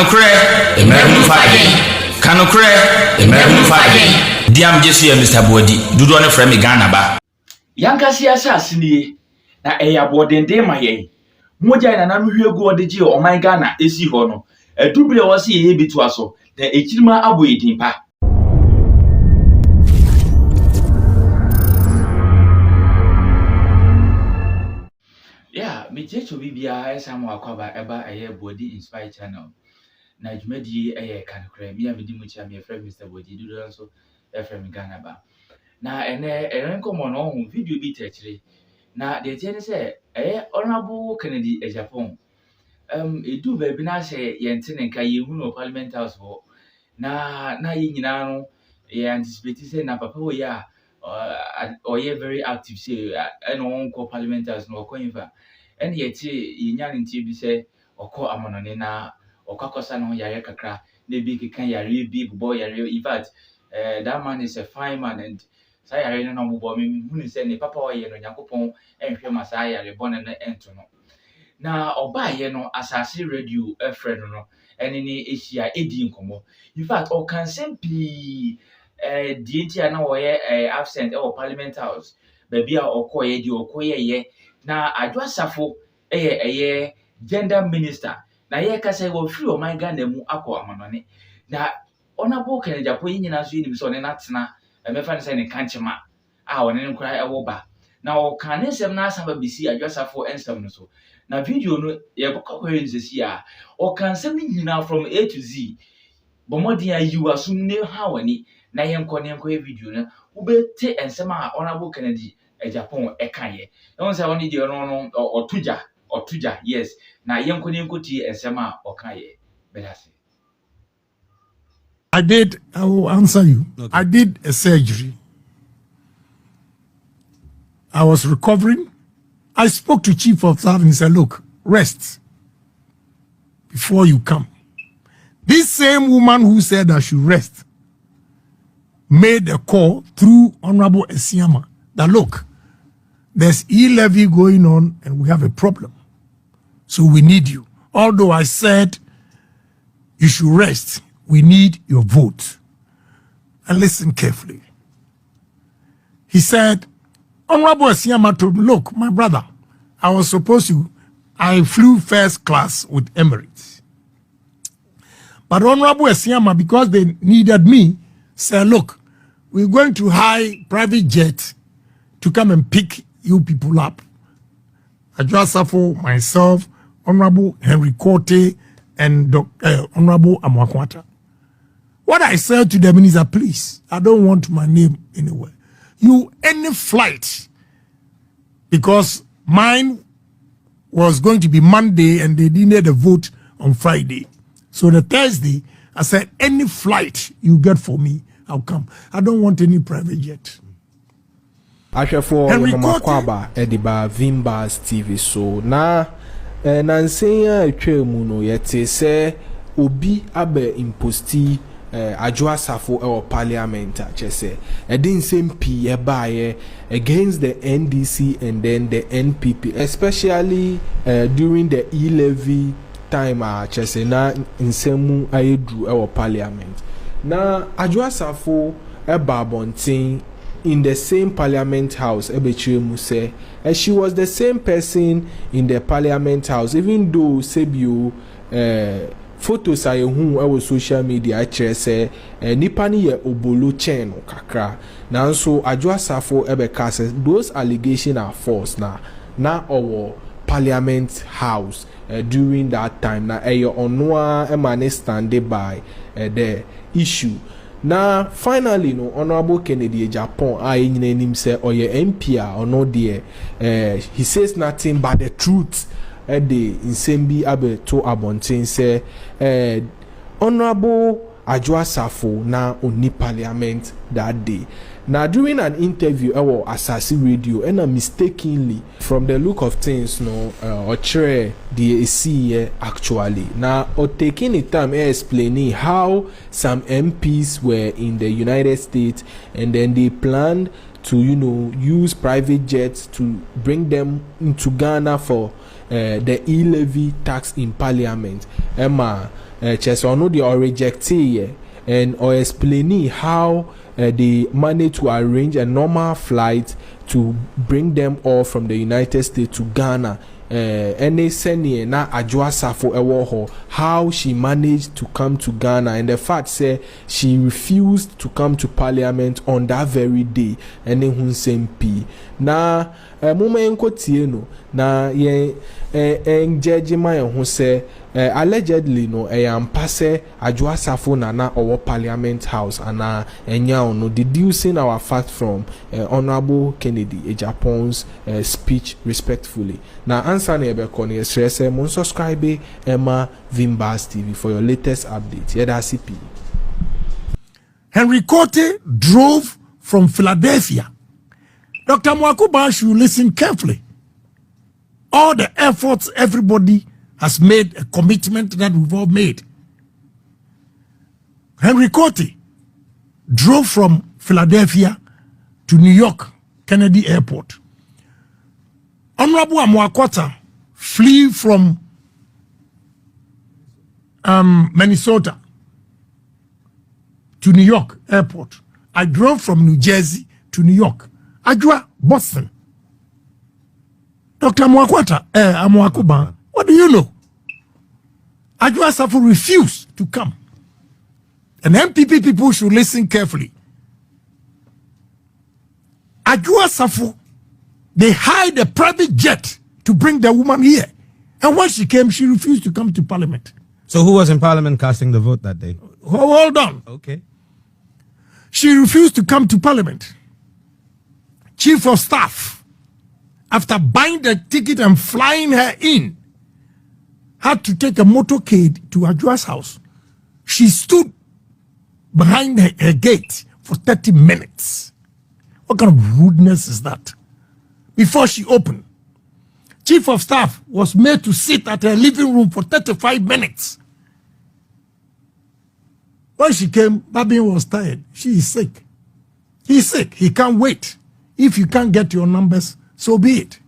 Kanokre, Emerum Fagin. Kanokre, Emerum Fagin. Diam Jesu Mr. Bodi, do one from Ghana ba. Yankasi asasini na eya bodende maye. Moja na nanu hwegu odeji o man Ghana esi ho no. Edubile wose ye bitu aso. Na ekirima abo edimpa. Yeah, me jecho bibia esamo akwaba eba eye Body Inspire channel. Na dwumadi eye Kanokre. Me amedi mu chia me friend Mr. Bodi do so FM Ghana ba. Na ene enkomo no hu video bi techire. Na de tie ne se honorable Kennedy Japan. Edu ba bi na se yente ne nka ye hu no Parliament House ho. Na ye nyina no ye anticipate say na papa wo ya or very active say and on call Parliament House no koinfa. And yet ye nya nti bi say okọ amonone na okakosa no yare kakra na bi kekan yare bi boy yare. In fact that man is a fine man, and say yare no no bo me hu ni say ne papa wo ye no Yakopon enhwe ma say yare bone na ento no. Na oba ye no asase radio friend no ene ni ehia edi nkomo. In fact o kan sempi DNT na wo ye absent e Parliament House baby a okoye di okoye ye na Adwoa Safo eye gender minister na ye ka say wo free o man Ghana mu akọ amanone na honorable Kennedy Japan nyina so yini so ne natena mefa ne say ne kanchema a woni ne nkura e wo ba na o kan ne sem na asaba bisi Adwoa Safo ensem no so na video no ye bokọkọ nsesi a o kan sem nyina from A to Z bomodi ayu asum ne ha wani na ye nkọ video no ubete ensem a honorable Kennedy Japan ekaye no say woni de no otuja yes na ye nkọ ti ensem a okaye bedase. I will answer you. Okay. I did a surgery. I was recovering. I spoke to Chief of Staff and said, look, rest before you come. This same woman who said I should rest made a call through Honorable Esiama that, look, there's e-levy going on and we have a problem. So we need you. Although I said you should rest, we need your vote. And listen carefully. He said, Honorable Esiama told me, look, my brother, I flew first class with Emirates. But Honorable Esiama, because they needed me, said, look, we're going to hire private jet to come and pick you people up. Adwoa Safo, myself, Honorable Henry Korte, and Honorable Amwakwata. What I said to them is that, please, I don't want my name anywhere. Any flight, because mine was going to be Monday and they needed a vote on Friday. So the Thursday, I said, any flight you get for me, I'll come. I don't want any private jet. For Makwaba Ediba Vimbas TV so na nansenya etwa mu no yete se obi abe imposti Adwoa Safo or parliament chese edin sempi ebaye against the NDC and then the NPP, especially during the e-levy time chese na nsemu ayedru or parliament na Adwoa Safo eba bontin in the same Parliament House ebechiremu say she was the same person in the Parliament House, even though sebio photos are who social media say nipa ni ye obolo chen kakra na so Adwoa Safo ebeka says those allegations are false na our Parliament House during that time na eyo onwa emane stand by the issue. Now finally no Honorable Kennedy Japan him say oye MP or no there he says nothing but the truth the insembi abe to abontin say Honorable Adwoa Safo na oni parliament that day. Now during an interview our Asasi radio and mistakenly from the look of things no or the AC actually now or taking the time explaining how some MPs were in the United States and then they planned to use private jets to bring them into Ghana for the e-levy tax in parliament. Emma chess or no they reject and or explaining how they managed to arrange a normal flight to bring them all from the United States to Ghana. Any senior na Adwoa Safo ewo how she managed to come to Ghana, and the fact say she refused to come to parliament on that very day. Any hun sempi na muma enko tie no na ye judge my who say allegedly no ampa say Adwoa Safo na our parliament house and enya no deducing our fact from Honorable Kennedy Japan's speech respectfully. Now answer na ebe koni stress mon subscribe Emma Vimbas TV for your latest update. Yeda CP. Henry Cote drove from Philadelphia. Dr. Mwakuba should listen carefully. All the efforts everybody has made, a commitment that we've all made. Henry Cote drove from Philadelphia to New York, Kennedy Airport. Honorable Amwakwata flew from Minnesota to New York Airport. I drove from New Jersey to New York. Adwoa, Boston. Dr. Amwakuba, what do you know? Adwoa Safo refused to come. And MPP people should listen carefully. Adwoa Safo, they hired a private jet to bring the woman here. And when she came, she refused to come to parliament. So who was in parliament casting the vote that day? Hold on. Okay. She refused to come to parliament. Chief of staff, after buying the ticket and flying her in, had to take a motorcade to Adwoa's house. She stood behind her gate for 30 minutes. What kind of rudeness is that? Before she opened, Chief of staff was made to sit at her living room for 35 minutes. When she came, Babin was tired. She is sick. He's sick. He can't wait. If you can't get your numbers, so be it.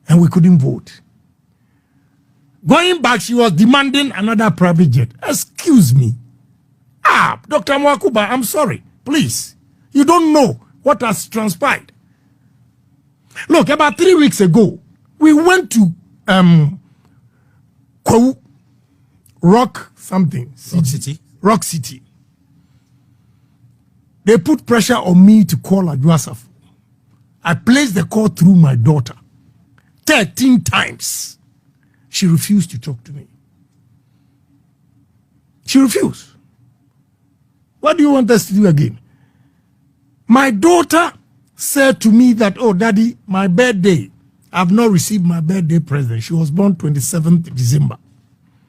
And we couldn't vote. Going back, she was demanding another private jet. Excuse me. Dr. Mwakuba, I'm sorry. Please. You don't know what has transpired. Look, about 3 weeks ago, we went to Rock City. Rock City. They put pressure on me to call Adwoa Safo. I placed the call through my daughter 13 times. She refused to talk to me. She refused. What do you want us to do again? My daughter said to me that, oh, Daddy, my birthday, I've not received my birthday present. She was born 27th December.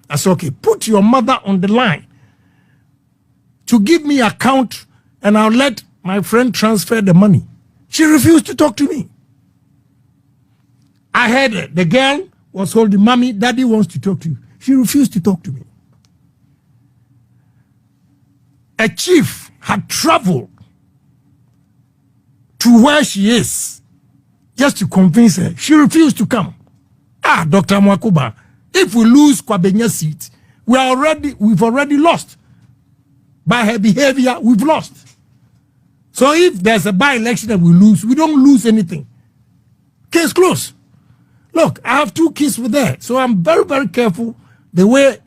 I said, okay, put your mother on the line to give me account and I'll let my friend transfer the money. She refused to talk to me. I heard it. The girl was holding, Mommy, Daddy wants to talk to you. She refused to talk to me. A chief had traveled to where she is just to convince her. She refused to come. Dr. Mwakuba, if we lose Kwabenya's seat, we've already lost. By her behavior, we've lost. So if there's a by-election that we lose, we don't lose anything. Case closed. Look, I have 2 kids with her, so I'm very, very careful the way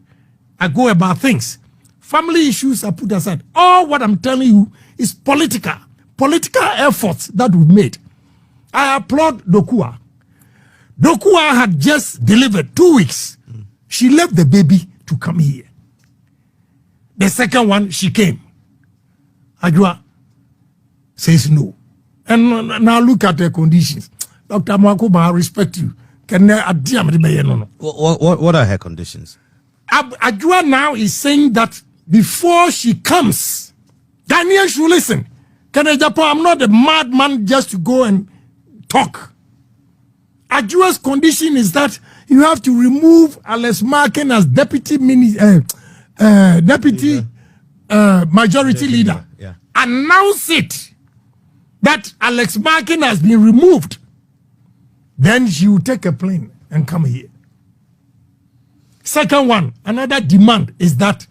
I go about things. Family issues are put aside. All what I'm telling you is political efforts that we've made. I applaud Dokua. Dokua had just delivered 2 weeks. She left the baby to come here. The second one, she came. Adwoa says no. And now look at the conditions. Dr. Mwakuba, I respect you. What are her conditions? Adwoa now is saying that before she comes, Daniel should listen. I'm not a madman just to go and talk. Adwoa's condition is that you have to remove Alex Markin as deputy majority leader. Yeah. Announce it that Alex Markin has been removed. Then she will take a plane and come here. Second one, another demand is that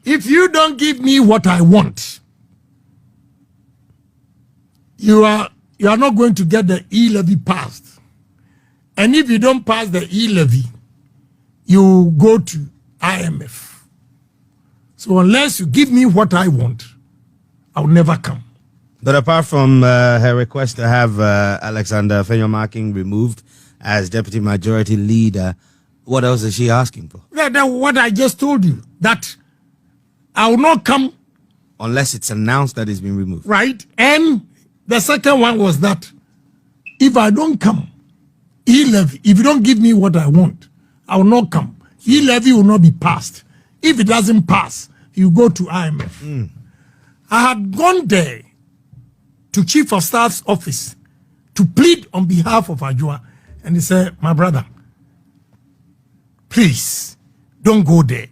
if you don't give me what I want, you are not going to get the e-levy passed. And if you don't pass the e-levy, you go to IMF. So unless you give me what I want, I'll never come. But apart from her request to have Alexander Fenyomarking removed as deputy majority leader, what else is she asking for? That what I just told you, that I will not come. Unless it's announced that it's been removed. Right? And the second one was that if I don't come, e-levy, if you don't give me what I want, I will not come. E-levy will not be passed. If it doesn't pass, you go to IMF. I had gone there to Chief of Staff's office to plead on behalf of Adwoa, and he said, my brother, please don't go there.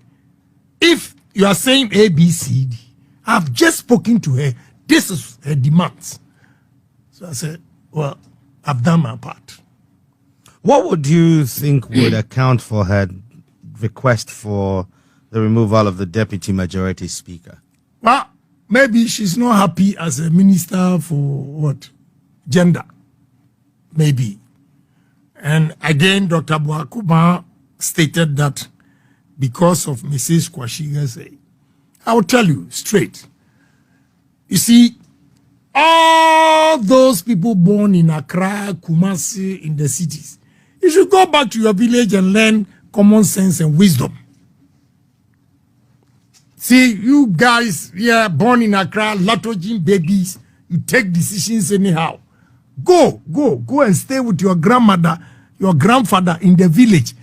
If you are saying A, B, C, D, I've just spoken to her. This is her demands. So I said, well, I've done my part. What would you think would account for her request for the removal of the deputy majority speaker? Well, maybe she's not happy as a minister for what? Gender. Maybe. And again, Dr. Buakuma stated that because of Mrs. Kwashiga's age. I will tell you straight. You see, all those people born in Accra, Kumasi, in the cities, you should go back to your village and learn common sense and wisdom. See, you guys here born in Accra, latogene babies, you take decisions anyhow. Go and stay with your grandmother, your grandfather in the village.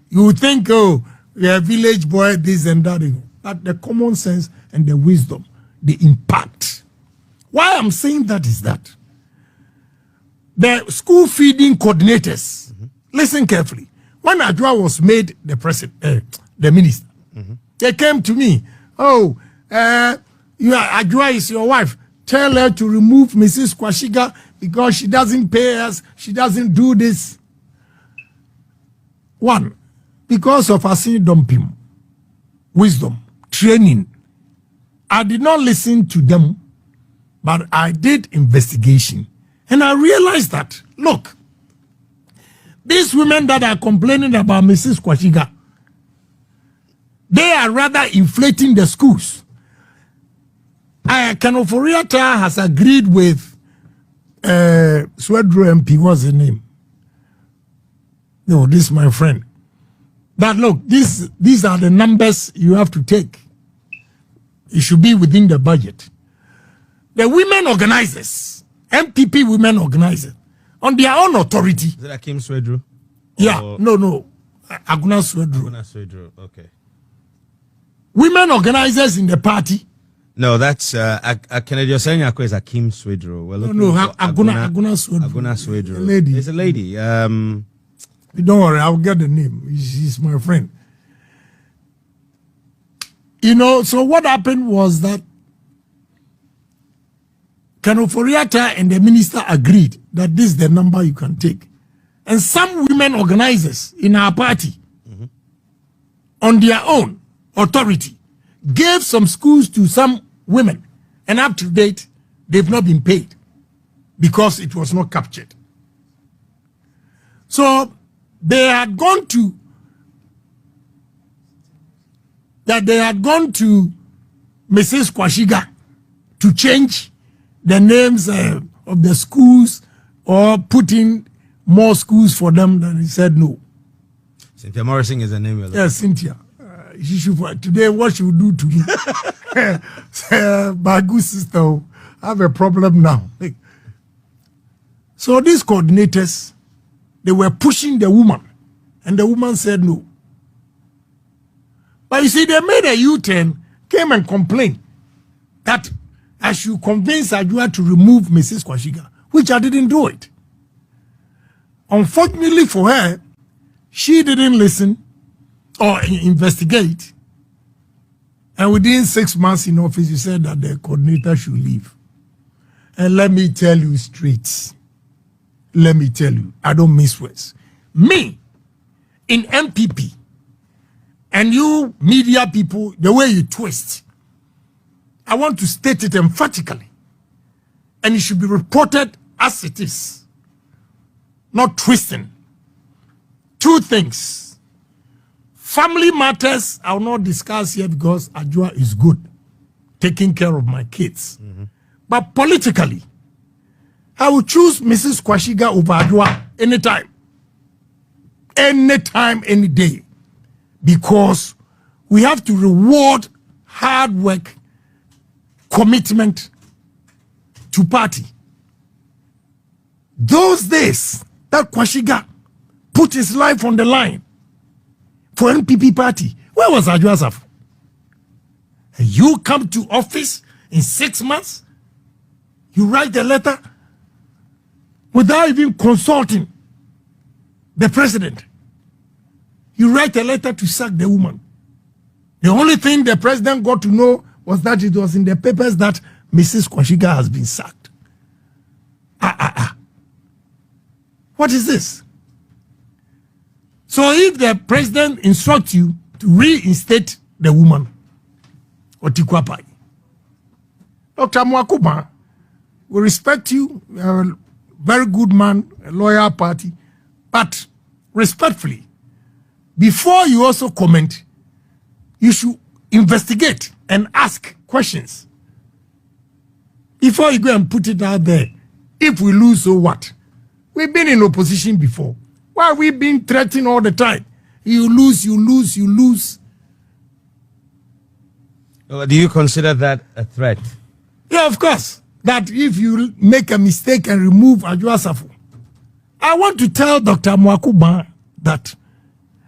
You think, oh, you're a village boy, this and that. But the common sense and the wisdom, the impact. Why I'm saying that is that the school feeding coordinators, listen carefully. When Adwoa was made the president, the minister, they came to me. Oh, Adwoa is your wife. Tell her to remove Mrs. Kwashiga because she doesn't pay us. She doesn't do this. One, because of Asini Dompim, wisdom, training. I did not listen to them, but I did investigation. And I realized that, look, these women that are complaining about Mrs. Kwashiga, they are rather inflating the schools. Kanoforiata has agreed with Swedro MP, what's his name? No, this is my friend. That look, these are the numbers you have to take. It should be within the budget. The women organizers, MPP women organizers, on their own authority. Is it Akim Swedru? Yeah, no. Aguna Swedru. Aguna Swedru, okay. Women organizers in the party. No, that's Kennedy Osenyako is Akim Swedru. No, Aguna Swedru. Aguna Swedru. A lady. It's a lady. Don't worry, I'll get the name. She's my friend. You know, so what happened was that Kanoforiata and the minister agreed that this is the number you can take. And some women organizers in our party, on their own authority, gave some schools to some women. And up to date, they've not been paid because it was not captured. So they had gone to Mrs. Kwashiga to change the names of the schools or put in more schools for them. Then he said no. Cynthia Morrison is the name of Yes, Cynthia. She should, today, what she will do to me? My good sister, I have a problem now. So these coordinators, they were pushing the woman, and the woman said no. But you see, they made a U-turn, came and complained that I should convince Adwoa to remove Mrs. Kwashiga, which I didn't do it. Unfortunately for her, she didn't listen or investigate. And within 6 months in office, you said that the coordinator should leave. And let me tell you straight. Let me tell you, I don't miss words. Me, in MPP, And you media people, the way you twist, I want to state it emphatically. And it should be reported as it is. Not twisting. Two things. Family matters, I will not discuss here because Adwoa is good, taking care of my kids. But politically, I will choose Mrs. Kwashiga over Adwoa anytime. Anytime, any day. Because we have to reward hard work, commitment to party. Those days that Kwashiga put his life on the line for NPP party, where was Adwoa Safo? You come to office in 6 months, you write a letter without even consulting the president. You write a letter to sack the woman. The only thing the president got to know was that it was in the papers that Mrs. Kwashiga has been sacked. What is this? So if the president instructs you to reinstate the woman, Otikwapai, Dr. Mwakuba, we respect you, you are a very good man, a loyal party, but respectfully, before you also comment, you should investigate and ask questions. Before you go and put it out there, if we lose, so what? We've been in opposition before. Why are we being threatened all the time? You lose, you lose, you lose. Do you consider that a threat? Yeah, of course. That if you make a mistake and remove Adwoa Safo, I want to tell Dr. Mwakuba that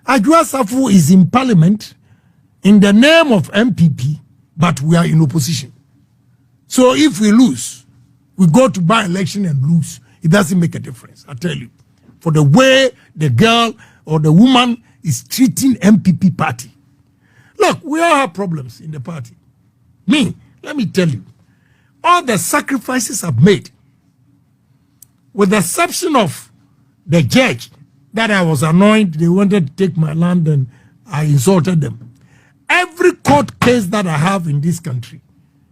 Adwoa Safo is in parliament in the name of MPP, but we are in opposition. So if we lose, we go to by-election and lose. It doesn't make a difference, I tell you. For the way the girl or the woman is treating MPP party. Look, we all have problems in the party. Me, let me tell you, all the sacrifices I've made, with the exception of the judge that I was annoyed, they wanted to take my land and I insulted them. Every court case that I have in this country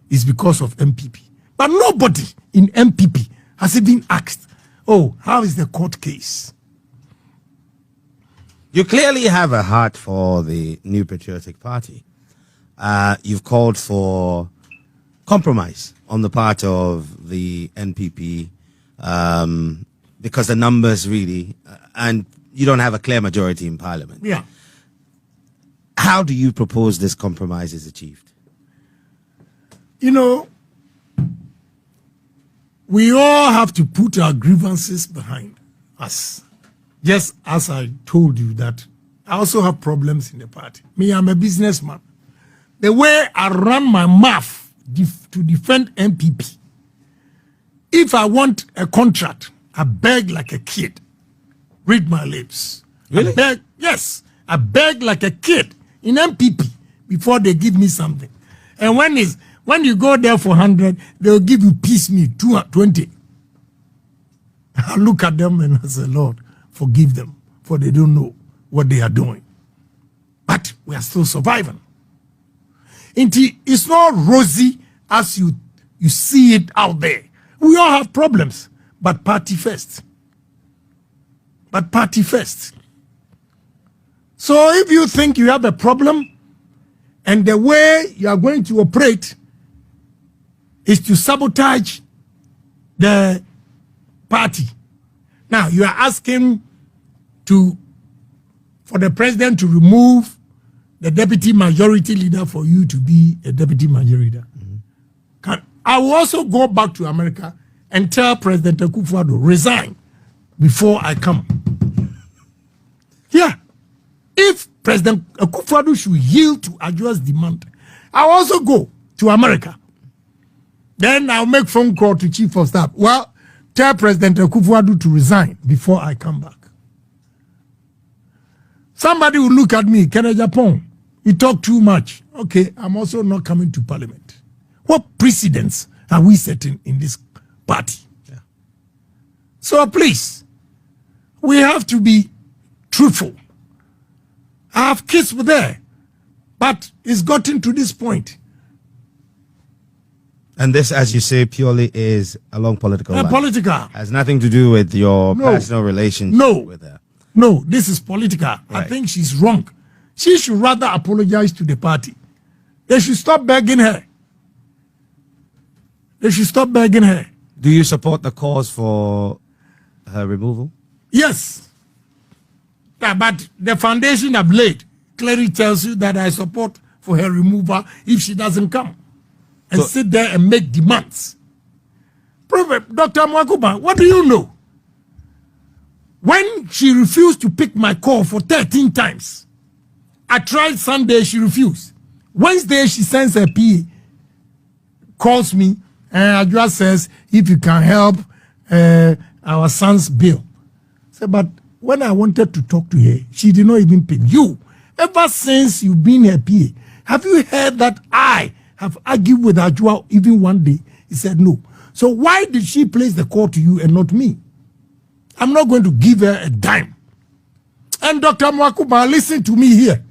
is because of MPP. But nobody in MPP has been asked, oh, how is the court case? You clearly have a heart for the New Patriotic Party. You've called for compromise on the part of the NPP because the numbers really, and you don't have a clear majority in parliament. Yeah. How do you propose this compromise is achieved? You know, we all have to put our grievances behind us. Just as I told you that I also have problems in the party. Me, I'm a businessman. The way I run my mouth to defend MPP, if I want a contract, I beg like a kid. Read my lips. Really? I beg, yes, I beg like a kid in MPP before they give me something. And when you go there for 100, they'll give you piecemeal 20. I look at them and I say, Lord, forgive them, for they don't know what they are doing. But we are still surviving. It's not rosy as you see it out there. We all have problems, but party first. But party first. So if you think you have a problem and the way you are going to operate is to sabotage the party. Now you are asking for the president to remove the deputy majority leader for you to be a deputy majority leader. I will also go back to America and tell President Akufo-Addo resign before I come. Yeah. If President Akufo-Addo should yield to Adwoa's demand, I'll also go to America. Then I'll make phone call to Chief of Staff. Well, tell President Akufo-Addo to resign before I come back. Somebody will look at me, Kenneth Japan, you talk too much. Okay, I'm also not coming to Parliament. What precedents are we setting in this party? Yeah. So please, we have to be truthful. I have kids there. But it's gotten to this point. And this, as you say, purely is along political lines. Political. Has nothing to do with your personal relationship with her. No, this is political. Right. I think she's wrong. She should rather apologize to the party. They should stop begging her. They should stop begging her. Do you support the cause for her removal? Yes. Yeah, but the foundation I've laid clearly tells you that I support for her removal if she doesn't come and sit there and make demands. Prophet Dr. Mwakuba, what do you know? When she refused to pick my call for 13 times, I tried Sunday, she refused. Wednesday, she sends her PA, calls me, and Adwoa says, if you can help our son's bill. I said, but when I wanted to talk to her, she did not even pick. You, ever since you've been her PA, have you heard that I have argued with Adwoa even one day? He said no. So why did she place the call to you and not me? I'm not going to give her a dime. And Dr. Mwakuba, listen to me here.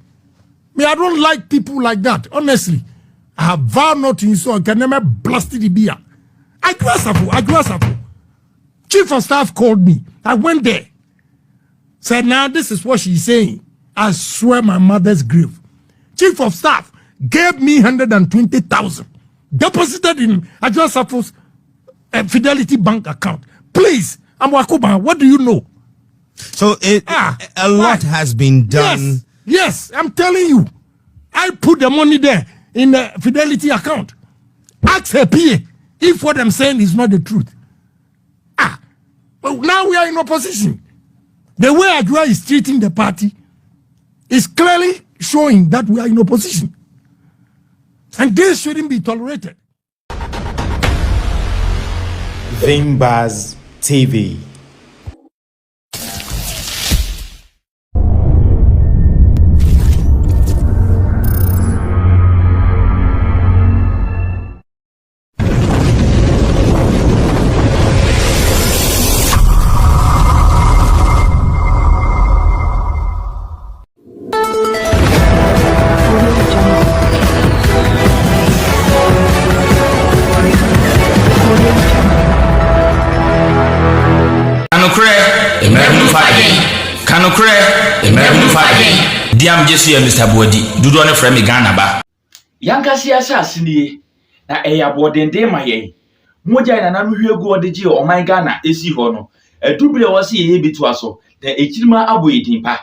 Me, I don't like people like that, honestly. I have vowed not to insult, can never blast the beer. Adwoa Safo. Chief of Staff called me. I went there. Said, now this is what she's saying. I swear my mother's grave. Chief of Staff gave me 120,000. Deposited in Adwoa Safo's Fidelity Bank account. Please, Mwakuba, what do you know? So a lot has been done. Yes, I'm telling you. I put the money there in the Fidelity account. Ask her PA if what I'm saying is not the truth. But now we are in opposition. The way Adwoa is treating the party is clearly showing that we are in opposition. And this shouldn't be tolerated. Vimbaz TV. Kanokre, Diam Jesu ya Mr. Bodi, Dudu ne frame Ghana ba. Yankasi asase nie na eya bodende maye. Moja na nanu hwegu odegi o man Ghana esi ho no. Adubire wo se ye bitu aso. Na ekirima aboyedin pa.